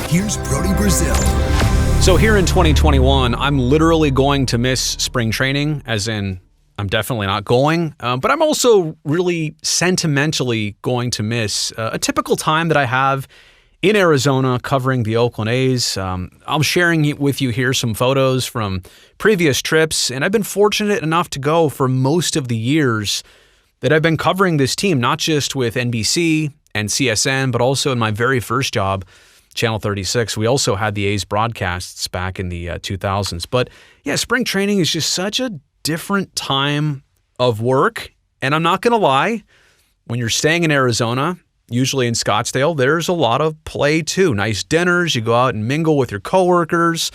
Here's Brody Brazil. So here in 2021, I'm literally going to miss spring training, as in I'm definitely not going, but I'm also really sentimentally going to miss a typical time that I have in Arizona covering the Oakland A's. I'm sharing with you here some photos from previous trips, and I've been fortunate enough to go for most of the years that I've been covering this team, not just with NBC and CSN, but also in my very first job, Channel 36. We also had the A's broadcasts back in the 2000s. But yeah, spring training is just such a different time of work. And I'm not going to lie, when you're staying in Arizona, usually in Scottsdale, there's a lot of play too. Nice dinners, you go out and mingle with your coworkers.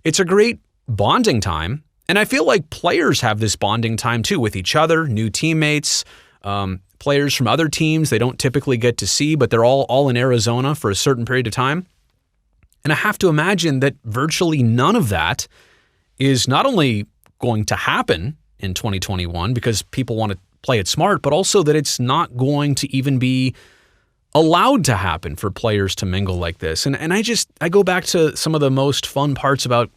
It's a great bonding time. And I feel like players have this bonding time too with each other, new teammates, players from other teams they don't typically get to see, but they're all in Arizona for a certain period of time. And I have to imagine that virtually none of that is not only going to happen in 2021 because people want to play it smart, but also that it's not going to even be allowed to happen for players to mingle like this. And I go back to some of the most fun parts about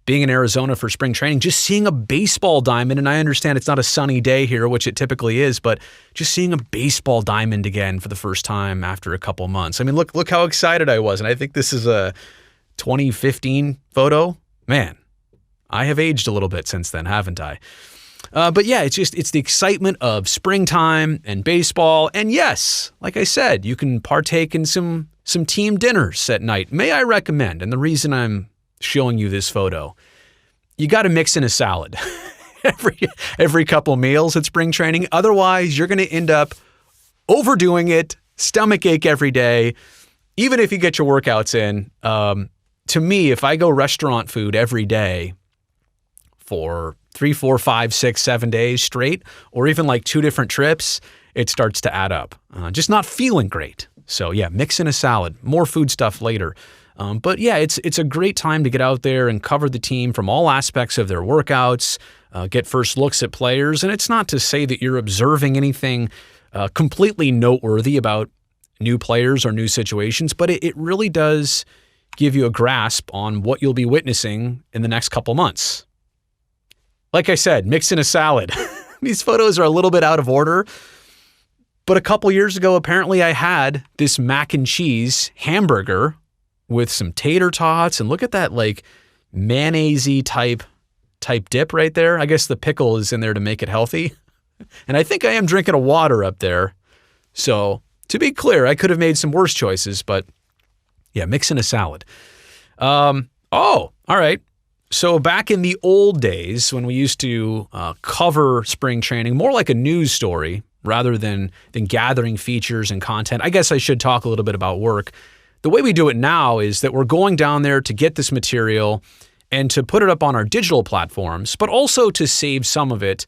being in Arizona for spring training, just seeing a baseball diamond, and I understand it's not a sunny day here, which it typically is, but just seeing a baseball diamond again for the first time after a couple months. I mean, look how excited I was, and I think this is a 2015 photo. Man, I have aged a little bit since then, haven't I? But yeah, it's the excitement of springtime and baseball, and yes, like I said, you can partake in some team dinners at night. May I recommend, and the reason I'm showing you this photo, you got to mix in a salad every couple meals at spring training. Otherwise, you're going to end up overdoing it, stomach ache every day, even if you get your workouts in. To me, if I go restaurant food every day for 3, 4, 5, 6, 7 days straight, or even like 2 different trips, it starts to add up. Just not feeling great. So yeah, mix in a salad, more food stuff later. But yeah, it's a great time to get out there and cover the team from all aspects of their workouts, get first looks at players. And it's not to say that you're observing anything completely noteworthy about new players or new situations, but it really does give you a grasp on what you'll be witnessing in the next couple months. Like I said, mix in a salad. These photos are a little bit out of order, but a couple years ago, apparently I had this mac and cheese hamburger with some tater tots, and look at that like mayonnaise-y type dip right there. I guess the pickle is in there to make it healthy. And I think I am drinking a water up there. So to be clear, I could have made some worse choices, but yeah, mix in a salad. All right. So back in the old days when we used to cover spring training, more like a news story rather than gathering features and content, I guess I should talk a little bit about work. The way we do it now is that we're going down there to get this material and to put it up on our digital platforms, but also to save some of it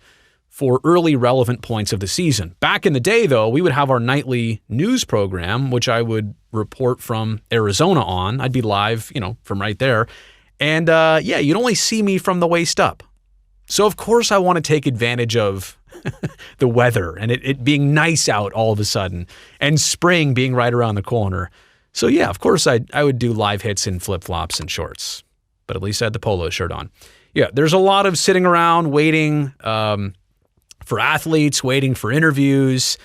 for early relevant points of the season. Back in the day, though, we would have our nightly news program, which I would report from Arizona on. I'd be live, from right there. And you'd only see me from the waist up. So, of course, I want to take advantage of the weather and it being nice out all of a sudden and spring being right around the corner. So yeah, of course I would do live hits in flip-flops and shorts, but at least I had the polo shirt on. Yeah, there's a lot of sitting around waiting for athletes, waiting for interviews.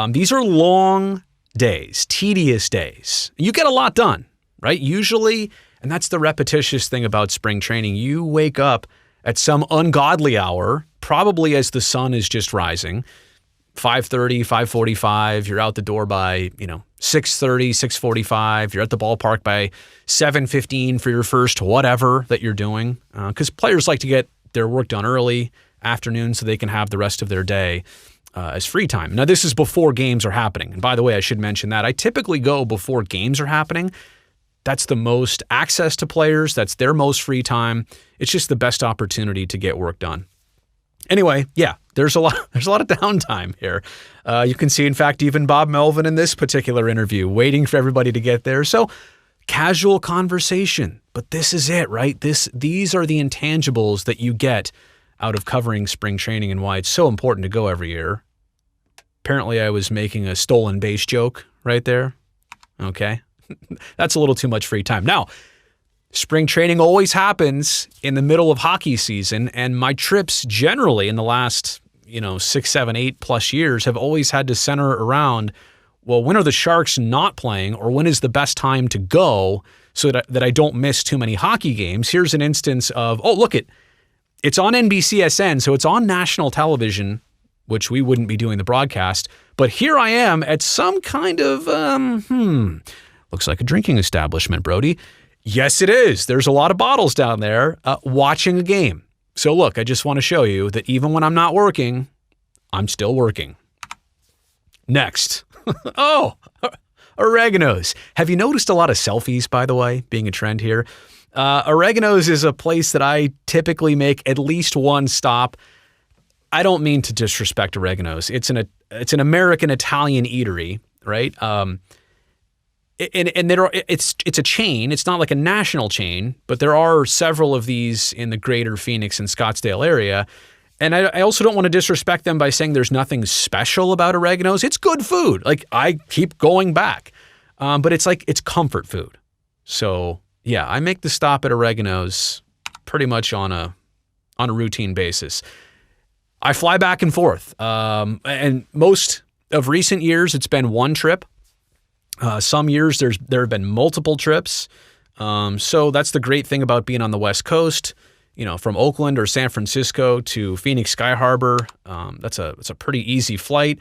These are long days, tedious days. You get a lot done, right? Usually, and that's the repetitious thing about spring training, you wake up at some ungodly hour, probably as the sun is just rising, 5:30, 5:45, you're out the door by, 6:30, 6:45, you're at the ballpark by 7:15 for your first whatever that you're doing. Because players like to get their work done early, afternoon, so they can have the rest of their day as free time. Now, this is before games are happening. And by the way, I should mention that I typically go before games are happening. That's the most access to players. That's their most free time. It's just the best opportunity to get work done. Anyway, yeah, there's a lot of downtime here. You can see, in fact, even Bob Melvin in this particular interview, waiting for everybody to get there. So casual conversation, but this is it, right? These are the intangibles that you get out of covering spring training and why it's so important to go every year. Apparently, I was making a stolen base joke right there. Okay. That's a little too much free time. Now, spring training always happens in the middle of hockey season, and my trips generally in the last, 6, 7, 8+ years have always had to center around, well, when are the Sharks not playing, or when is the best time to go so that I don't miss too many hockey games? Here's an instance of, it's on NBCSN, so it's on national television, which we wouldn't be doing the broadcast. But here I am at some kind of, looks like a drinking establishment, Brody. Yes, it is. There's a lot of bottles down there watching a game. So look, I just want to show you that even when I'm not working, I'm still working. Next. Oregano's. Have you noticed a lot of selfies, by the way, being a trend here? Oregano's is a place that I typically make at least one stop. I don't mean to disrespect Oregano's. It's an American Italian eatery, right? It's a chain. It's not like a national chain, but there are several of these in the greater Phoenix and Scottsdale area. And I also don't want to disrespect them by saying there's nothing special about Oregano's. It's good food. Like, I keep going back. But it's comfort food. So yeah, I make the stop at Oregano's pretty much on a routine basis. I fly back and forth. And most of recent years, it's been one trip. Some years there have been multiple trips. So that's the great thing about being on the West Coast, from Oakland or San Francisco to Phoenix Sky Harbor. It's a pretty easy flight.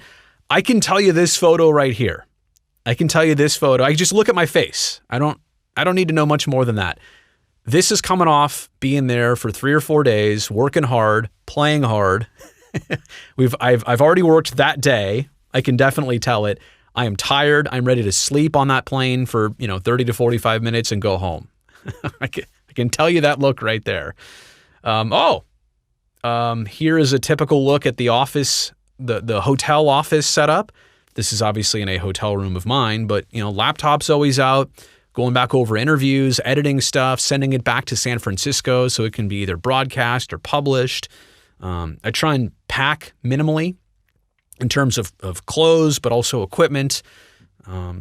I can tell you this photo right here. I just look at my face. I don't need to know much more than that. This is coming off being there for 3 or 4 days, working hard, playing hard. I've already worked that day. I can definitely tell it. I am tired. I'm ready to sleep on that plane for 30 to 45 minutes and go home. I can tell you that look right there. Here is a typical look at the office, the hotel office setup. This is obviously in a hotel room of mine, but laptop's always out, going back over interviews, editing stuff, sending it back to San Francisco so it can be either broadcast or published. I try and pack minimally in terms of clothes, but also equipment.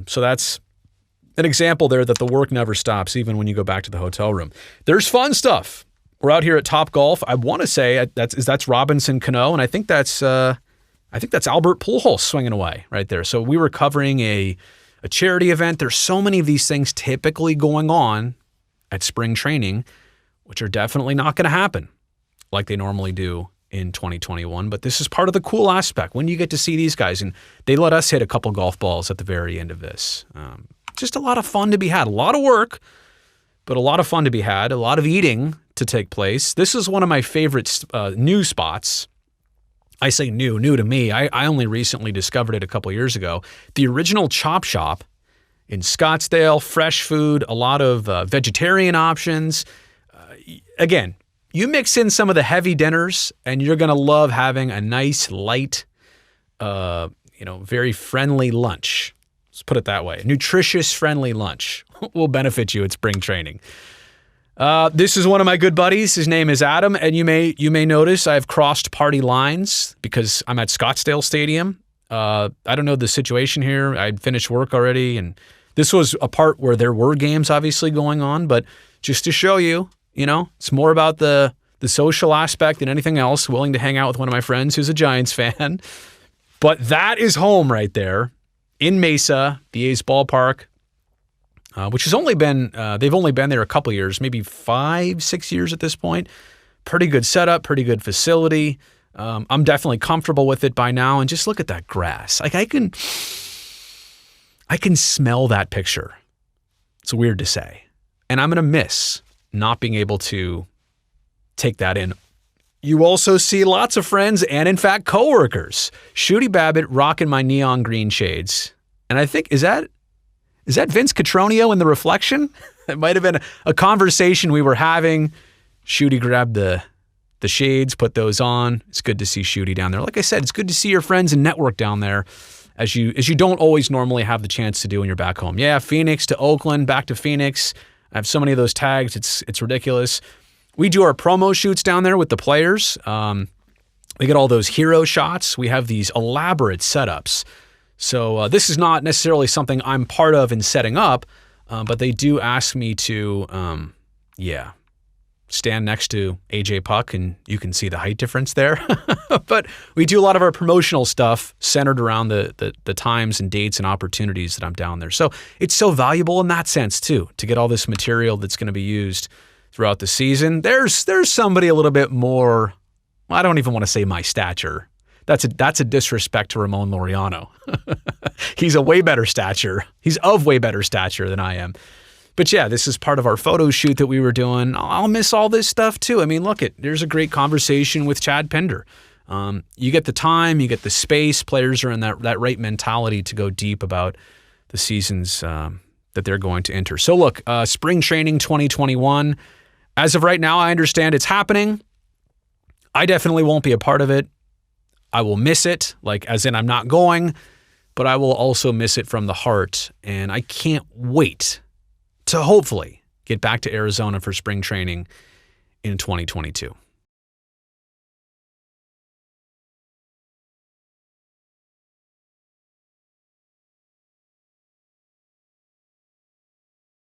So that's an example there that the work never stops, even when you go back to the hotel room. There's fun stuff. We're out here at Top Golf. I want to say that's Robinson Cano, and I think that's Albert Pujols swinging away right there. So we were covering a charity event. There's so many of these things typically going on at spring training, which are definitely not going to happen like they normally do in 2021. But this is part of the cool aspect when you get to see these guys, and they let us hit a couple golf balls at the very end of this. Just a lot of fun to be had. A lot of work, but a lot of fun to be had. A lot of eating to take place. This is one of my favorite new spots. I say new to me. I only recently discovered it a couple years ago. The original Chop Shop in Scottsdale, fresh food, a lot of vegetarian options. Again, you mix in some of the heavy dinners and you're going to love having a nice, light, very friendly lunch. Let's put it that way. A nutritious, friendly lunch will benefit you at spring training. This is one of my good buddies. His name is Adam, and you may notice I've crossed party lines because I'm at Scottsdale Stadium. I don't know the situation here. I'd finished work already, and this was a part where there were games obviously going on, but just to show you, it's more about the social aspect than anything else, willing to hang out with one of my friends who's a Giants fan. But that is home right there in Mesa, the A's ballpark. Which has only been, they've only been there a couple years, maybe 5-6 years at this point. Pretty good setup, pretty good facility. I'm definitely comfortable with it by now. And just look at that grass. Like I can smell that picture. It's weird to say. And I'm going to miss not being able to take that in. You also see lots of friends and in fact, coworkers. Shooty Babbitt rocking my neon green shades. And I think, is that Vince Cotroneo in the reflection? It might have been a conversation we were having. Shooty grabbed the shades, put those on. It's good to see Shooty down there. Like I said, it's good to see your friends and network down there as you don't always normally have the chance to do when you're back home. Yeah, Phoenix to Oakland, back to Phoenix. I have so many of those tags. It's ridiculous. We do our promo shoots down there with the players. We get all those hero shots. We have these elaborate setups. So this is not necessarily something I'm part of in setting up, but they do ask me to, stand next to AJ Puck, and you can see the height difference there. But we do a lot of our promotional stuff centered around the times and dates and opportunities that I'm down there. So it's so valuable in that sense too, to get all this material that's going to be used throughout the season. There's somebody a little bit more, I don't even want to say my stature. That's a disrespect to Ramon Laureano. He's of way better stature than I am. But yeah, this is part of our photo shoot that we were doing. I'll miss all this stuff too. I mean, there's a great conversation with Chad Pinder. You get the time, you get the space. Players are in that right mentality to go deep about the seasons that they're going to enter. So look, spring training 2021. As of right now, I understand it's happening. I definitely won't be a part of it. I will miss it, as in I'm not going, but I will also miss it from the heart. And I can't wait to hopefully get back to Arizona for spring training in 2022.